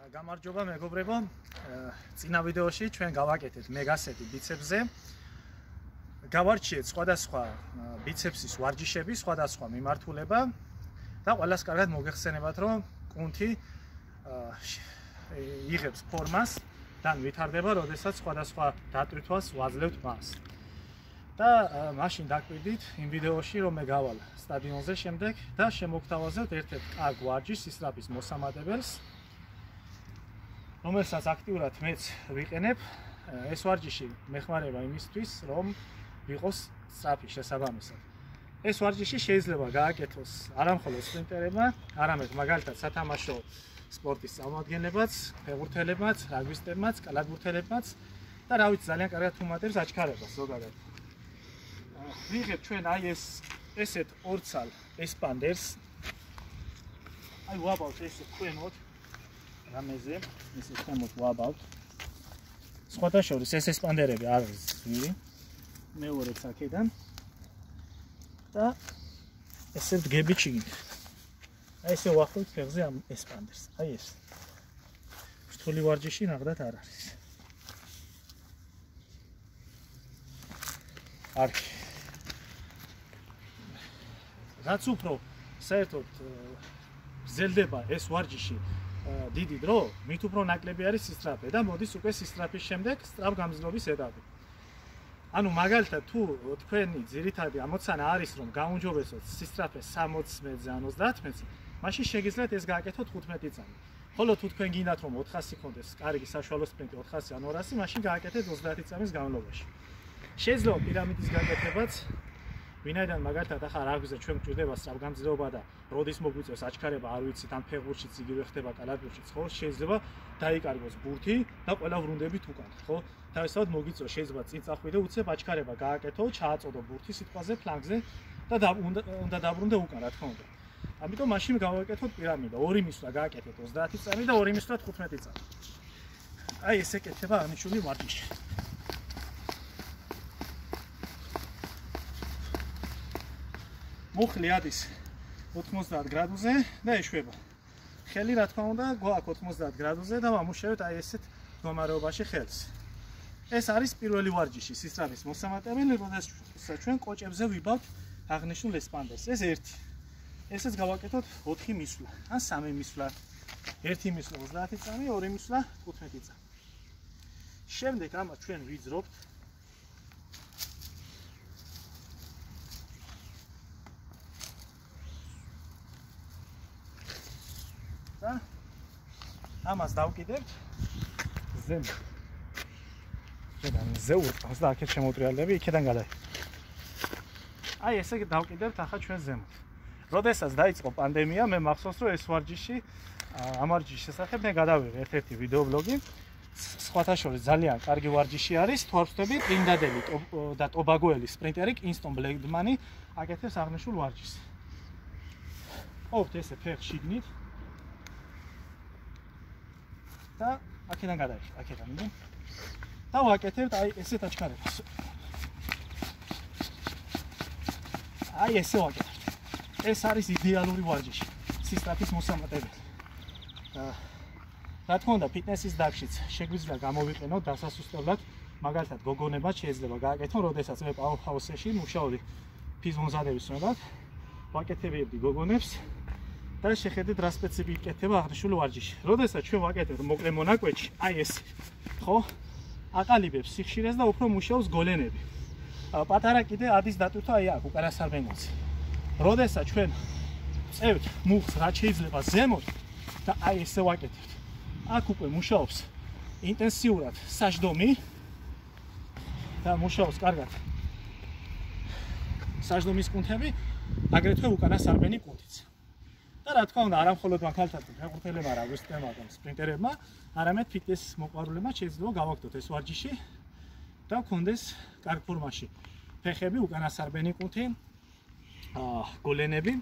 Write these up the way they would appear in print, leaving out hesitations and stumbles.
გამარჯობა მეგობრებო, წინა ვიდეოში ჩვენ გავაკეთეთ მეგასეტი ბიცეპსზე. გავარჩიეთ სხვადასხვა ბიცეპსის ვარჯიშები, სხვადასხვა მიმართულება და ყველას კარგად მოგეხსენებათ, რომ კუნთი იღებს ფორმას და ვითარდება, როდესაც სხვადასხვა დატვირთვას ვაძლევთ მას. და მაშინ დაკვირდით იმ ვიდეოში, რომ მე გავალ სტადიონზე შემდეგ და შემოგთავაზებთ ერთ-ერთ კარგ ვარჯიშს, ისრაფის მოსამატებელს, რომელსაც აქტიურად მეც ვიყენებ. ეს ვარჯიში მეხმარება იმისთვის, რომ ვიყოს სწრაფი შესაბამისად. ეს ვარჯიში შეიძლება გააკეთოს არამხოლოდ სპრინტერებმა, არამედ მაგალითად სათამაშო სპორტის წარმომადგენლებმაც, ფეხბურთელებმაც, რაგბისტებმაც, კალათბურთელებმაც და რა ვიცი, ძალიან კარგად უმატებს აჩქარებას ზოგადად. ვიღებ ჩვენ აი ესეთ ორცალ ესპანდერს. აი ვაბავთ ესე ქვემოთ რამეზე, ესე ქვემოთ ვაბავთ. სხვადასხვა ეს ესპანდერები არის ძვირი. მეორეც აქედან. და ესე დგები ჩიგით. აი ესე ვახოთ ფეხზე ამ ესპანდერს. აი ეს. რთული ვარჯიში ნახდათ არ არის. არქი. რაც უფრო საერთოდ გრძელდება ეს ვარჯიში დიდი დრო, მით უფრო ნაკლები არის სისწრაფე და მოდის უკვე სისწრაფის შემდეგ სწრაფგამძლობის ეტაპი. ანუ მაგალითად თუ თქვენი ძირითადი ამოცანა არის რომ გაუნჯობესოთ სისწრაფე 60 მეტრზე ან 30 მეტრზე, მაშინ შეგიძლიათ ეს გააკეთოთ 15 წამი. ხოლო თუ თქვენ გინდათ რომ 400 იქონდეს კარგი საშუალო სპრინტი 400 ან 200, მაშინ გააკეთეთ 30 წამის განმავლობაში. შეიძლება პირამიდის გაკეთებაც, ვინაიდან მაგალითად ახლა რაგბიზე ჩვენ გვჭირდება სწრაფგამძლეობა და როდის მოგვიწევს აჩქარება, არ ვიცით, ან ფეხბურთშიც იგივე ხდება, კალათბურთშიც, ხო, შეიძლება დაიკარგოს ბურთი და ყველა ვრუნდებით უკან, ხო? თავისთავად მოგიწევს, შეიძლება წინ წახვიდე, უცებ აჩქარება გააკეთო, ჩააწოდო ბურთი სიტყვაზე ფლანგზე და უნდა დაბრუნდე უკან, რა თქმა უნდა. ამიტომ მაშინ გავაკეთოთ პირამიდა, ორი მისვლა გააკეთეთ 30 წამი და ორი მისვლა 15 წამი. აი ესე კეთება აღნიშნული ვარჯიში. მუხლი ადის 90 გრადუსზე და ეშვება. ხელი რა თქმა უნდა გვაქვს 90 გრადუსზე და ვამუშავებთ აი ესეთ მდგომარეობაში ხელს. ეს არის პირველი ვარჯიში სისწრაფის მოსამატებელი, როდესაც ჩვენ კოჭებზე ვიბავთ აღნიშნულ ესპანდერს. ეს ერთი. ესეც გავაკეთოთ 4 მისვლა ან 3 მისვლა. 1 მისვლა 30 წამი, 2 მისვლა 15 წამი. შემდეგ ამას ჩვენ ვიძრობთ. და ამას დავკიდებთ ზემოთ. ზემოდან ზეურყავს და აქეთ შემოტრიალები იქიდან გადაი. აი ესე დავკიდებთ ახლა ჩვენ ზემოთ. როდესაც დაიწყო პანდემია, მე მახსოვს რომ ეს ვარჯიში ამ ვარჯიშის შესახებ მე გადავიღე ერთ-ერთი ვიდეობლოგი. სხვათა შორის ძალიან კარგი ვარჯიში არის, თუ არ ვწდები, ტრინდადელი და ტობაგოელი სპრინტერი კინსტონ ბლეიდმანი აკეთებს აღნიშნულ ვარჯიშს. ყოფთ ესე ფეხ შიგნით. და აქედან გადაიხი, აქედან იდე. და ვაკეთებთ აი ესეთ აჩქარებას. აი ესე ვაკეთებთ. ეს არის იდეალური ვარჯიში, სისწრაფის მოსამატებელი. რა თქმა უნდა, ფიტნესის დარგშიც შეგვიძლია გამოვიყენოთ დასასუსტებლად, მაგალითად გოგონებად შეიძლება გააკეთონ, როდესაც მე პაუჰაუსში მუშაობდი ფიზმომზადების ცნობად, ვაკეთებდი გოგონებს. და შეხედეთ რა სპეციფიკით კეთდება აღნიშნული ვარჯიში. როდესაც ჩვენ ვაკეთებთ მოკლე მონაკვეთში, აი ეს, ხო? აყალიბებს სიხშირეს და უფრო მუშაობს გოლენები. პატარა კიდე ადის დატვირთვა აი აქ უკანასარბენელზე. როდესაც ჩვენ წევთ მუხს რაც შეიძლება ზემოთ და აი ესე ვაკეთებთ. აქ უკვე მუშაობს ინტენსიურად საჯდომი და მუშაობს კარგად საჯდომის კუნთები, აგრეთვე უკანასარბენი კუნთიც. და რა თქმა უნდა, არამხოლოდ მაგალითად ფეხბურთელებმა, რაგბისტებმა და სპრინტერებმა, არამედ ფიტნესის მოყვარულებმა შეიძლება გავაკეთოთ ეს ვარჯიში და გქონდეს კარგ ფორმაში ფეხები, უკანასარბენი კუნთი, გოლენები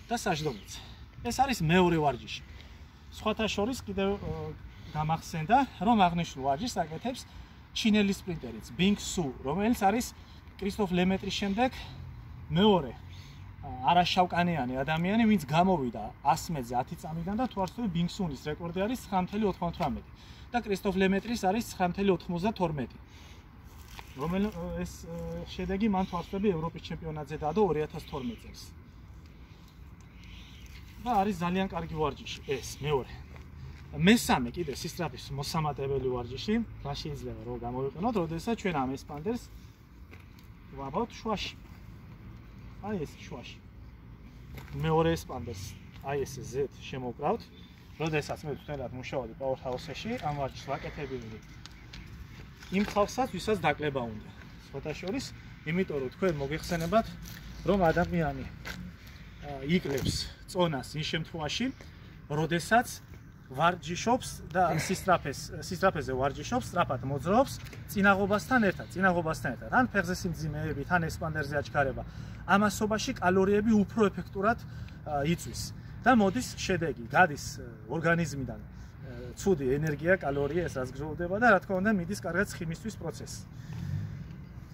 და საჯდომიც. ეს არის მეორე ვარჯიში. სხვათა შორის კიდევ გამახსენდა, რომ აღნიშნულ ვარჯიშს აკეთებს ჩინელი სპრინტერიც, ბინგ სუ, რომელიც არის კრისტოფ ლემეტრის შემდეგ მეორე არაშავკანიანი ადამიანი, ვინც გამოვიდა 100 მეტრზე 10 წამიდან და თუ არ ვთქვი ბინგსუნის რეკორდი არის 9.98 და კრისტოფ ლემეტრის არის 9.92. რომელიც ეს შედეგი მან თუ არ ვთქვი ევროპის ჩემპიონატზე დაადო 2012 წელს. და არის ძალიან კარგი ვარჯიში ეს მეორე. მესამე კიდე სისწრაფის მოსამატებელი ვარჯიში, რა შეიძლება რომ გამოვიყენოთ, როდესაც ჩვენ ამ ესპანდერს ვაბავთ შუაში. აი ეს შუაში. მეორე ესპანდერს აი ეს Z შემოვკრავთ. როდესაც მე თვითონად მუშაობდი Powerhouse-ში, ამ ვარჯიშს ვაკეთებდი. იმ ხალხსაც, ვისაც დაკლება უნდა. სხვათა შორის, იმიტომ რომ თქვენ მოგეხსენებათ, რომ ადამიანი იკლებს წონას იმ შემთხვევაში, როდესაც ვარჯიშობს და სისწრაფეზე ვარჯიშობს, სწრაფად მოძრაობს წინაღობასთან ერთად. ან ფეხზე სიმძიმეებით, ან ესპანდერზე აჩქარება. ამასობაში კალორიები უფრო ეფექტურად იწვის და მოდის შედეგი, გადის ორგანიზმიდან ცუდი ენერგია, კალორია ეს რაც გროვდება და რა თქმა უნდა მიდის კარგად ცხიმისთვის პროცესს.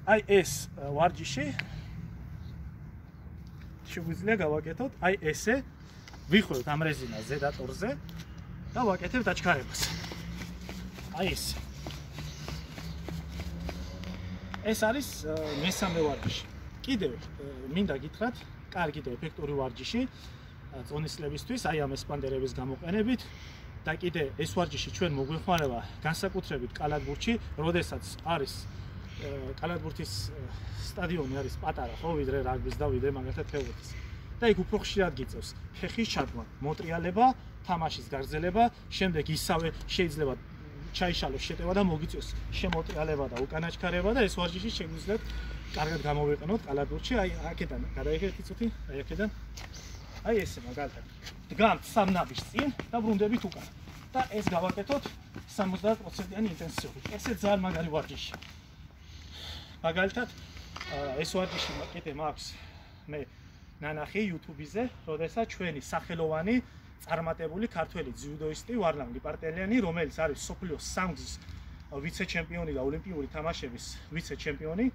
აი ეს ვარჯიში შეგვიძლია გავაკეთოთ, აი ესე ვიხუროთ ამ რეზინას ზედატორზე და ვაკეთებთ აჩქარებას. აი ეს. ეს არის მესამე ვარჯიში. კიდევ მინდა გითხრათ, კარგი და ეფექტური ვარჯიში წონისლებისთვის, აი ამ ესპანდერების გამოყენებით და კიდე ეს ვარჯიში ჩვენ მოგვეხმარება განსაკუთრებით კალათბურთში, როდესაც არის კალათბურთის სტადიონი არის პატარა, ხო, ვიდრე რაგბის და ვიდრე მაგალითად ფეხბურთის. და იქ უფრო ხშირად გიწევს ფეხის ჩადგმა, მოტრიალება, თამაშის გაგრძელება, შემდეგ ისავე შეიძლება ჩაიშალოს შეტევა და მოგიწევს შემოტრიალება და უკანაჩქარება და ეს ვარჯიში შეგვიძლიათ კარგად გამოვიყენოთ კალათბურთში. აი აქედან გადაიღეთ იცოთი, აი აქედან. აი ესე მაგალითად. დგამთ სამნაბის წინ და ბრუნდებით უკან. და ეს გავაკეთოთ 70%-იანი ინტენსივობით. ესე ძალიან მაგარი ვარჯიში. მაგალითად, ეს ვარჯიში კიდე მაქვს მე ნანახი YouTube-ზე, როდესაც ჩვენი სახელოვანი წარმატებული ქართველი ძიუდოისტი ვარლამ ლიპარტელიანი, რომელიც არის მსოფლიოს სამგზის ვიცე-ჩემპიონი და ოლიმპიური თამაშების ვიცე-ჩემპიონი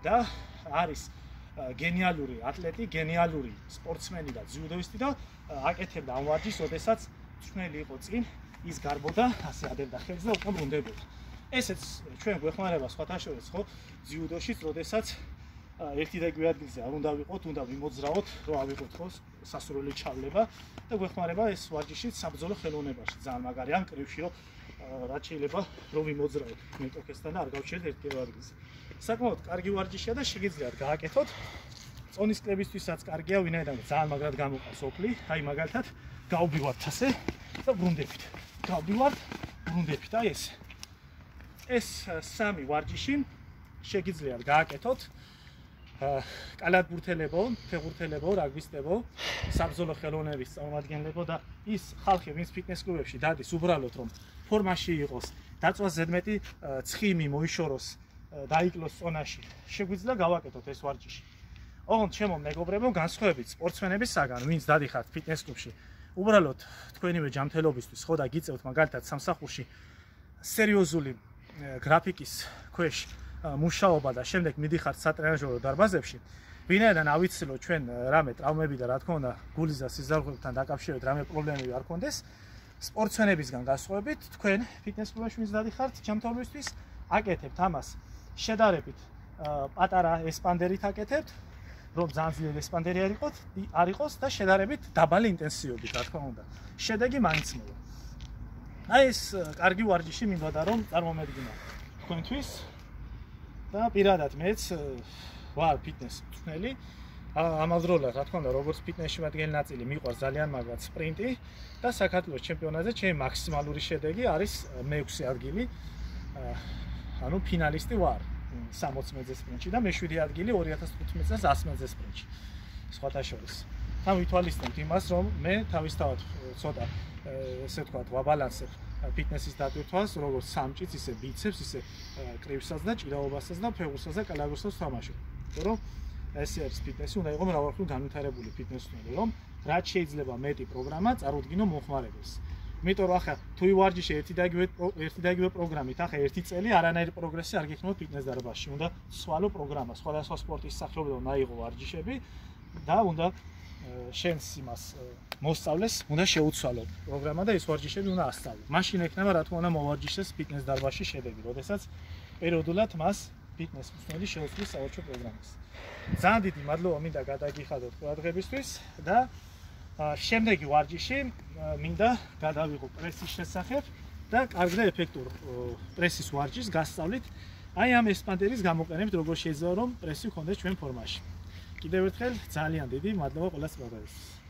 და არის გენიალური ატლეტი, გენიალური სპორტსმენი და ძიუდოისტი და აკეთებდა ამ ვარჯიშს, როდესაც ჩვენი იყო წინ, ის გარბოდა, ასე ადებდა ხელს და უკან ბრუნდებოდა. ესეც ჩვენ გვეხმარება სხვათა შორის, ხო, ძიუდოშიც, როდესაც ერთი და იგივე ადგილზე არ უნდა ვიყოთ, უნდა ვიმოძრაოთ, რომ ავიღოთ ხო სასურველი ჩავლება და გვეხმარება ეს ვარჯიში საბრძოლო ხელოვნებაში. ძალიან მაგარი ამ კრივში, რომ რაც შეიძლება რომ ვიმოძრაოთ მეტოქესთან და არ გავჩერდეთ ერთი ადგილზე. საკმაოდ კარგი ვარჯიშია და შეგიძლიათ გააკეთოთ. წონის კლებისთვისაც კარგია, ვინაიდან ძალიან მაგრად გამოყავს ოფლი. აი მაგალითად გავბივართ ასე და ბრუნდებით. გავბივართ, ბრუნდებით. აი ეს. ეს სამი ვარჯიში შეგიძლიათ გააკეთოთ. კალათბურთელებო, ფეხბურთელებო, რაგბისტებო, საბრძოლო ხელოვნების წარმომადგენლებო და ის ხალხი, ვინც ფიტნეს კლუბებში დადის, უბრალოდ რომ ფორმაში იყოს, დაწვას ზედმეტი ცხიმი მოიშოროს, დაიკლოს წონაში, შეგვიძლია გავაკეთოთ ეს ვარჯიში. ოღონდ ჩემო მეგობრებო, განსხვავებით სპორტსმენებისაგან, ვინც დადიხართ ფიტნეს კლუბში, უბრალოდ თქვენივე ჯანმრთელობისთვის ხო და გიწევთ მაგალითად სამსახურში სერიოზული გრაფიკის ქვეშ მუშაობა და შემდეგ მიდიხართ სატრენაჟერო დარბაზებში, ვინაიდან ავიცილოთ ჩვენ რამე ტრავმები და რა თქმა უნდა გულის და სიზარღვებთან დაკავშირებით რამე პრობლემები არ გქონდეს, სპორტსმენებისგან განსხვავებით, თქვენ ფიტნეს კლუბში ვინც დადიხართ ჯანმრთელობისთვის, აკეთებთ ამას შედარებით პატარა ესპანდერით აკეთებთ, რომ ძალიან ძლიერი ესპანდერი არ იყოს და შედარებით დაბალი ინტენსივობით, რა თქმა უნდა. შედეგი მაინც მოვა. აი ეს კარგი ვარჯიში მინდოდა რომ წარმომედგინა თქვენთვის. და პირადად მეც ვარ ფიტნეს მწვრთნელი. ამავდროულად, რა თქმა უნდა, როგორც ფიტნესში მათგანი ნაწილი მიყვარს ძალიან მაგრად სპრინტი და საქართველოს ჩემპიონატზე ჩემი მაქსიმალური შედეგი არის მე-6 ადგილი. ანუ ფინალისტი ვარ 60 მეტრზე სპრინტში და მე-7 ადგილი 2015 წელს 100 მეტრზე სპრინტში. სხვათა შორის. თან ვითვალისწინებთ იმას, რომ მე თავისთავად ცოტა ესე ვთქვათ, ვაბალანსებ ფიტნესის დატვირთვას, როგორც სამჭიც, ისე ბიცეპს, ისე კრივსაც და ჭირაობასაც და ფეხბურთსაც და კალათბურთსაც ვთამაშობ. რომ ესე არის ფიტნესი, უნდა იყოს მრავალხრივ განვითარებული ფიტნესმენი, რომ რაც შეიძლება მეტი პროგრამა წარუდგინო მომხმარებელს. იმიტომ რომ ახლა თუ ვარჯიში ერთი და იგივე პროგრამით, ახლა ერთი წელი არანაირი პროგრესი არ გექნება ფიტნეს დარბაზში. უნდა სვალო პროგრამა, სხვადასხვა სპორტის სახეობიდან უნდა იყოს ვარჯიშები და უნდა შენს იმას მოსწავლეს, უნდა შეუცვალო პროგრამა და ეს ვარჯიშები უნდა ასწავლო. მაშინ ექნება რა თქმა უნდა მოვარჯიშეს ფიტნეს დარბაზში შედეგი, როდესაც პერიოდულად მას ფიტნეს მსმენელი შეუცვლის საერთო პროგრამას. ძალიან დიდი მადლობა მინდა გადაგიხადოთ ყურადღებისთვის და შემდეგი ვარჯიში მინდა გადავიღო პრესის შესახებ და კარგ და ეფექტურ პრესის ვარჯიშს გასწავლით. აი ამ ესპანტერის გამოყენებით როგორ შეიძლება რომ პრესი გქონდეს ჩვენ ფორმაში. კიდევ ერთხელ ძალიან დიდი მადლობა ყველას ყურადღებისთვის.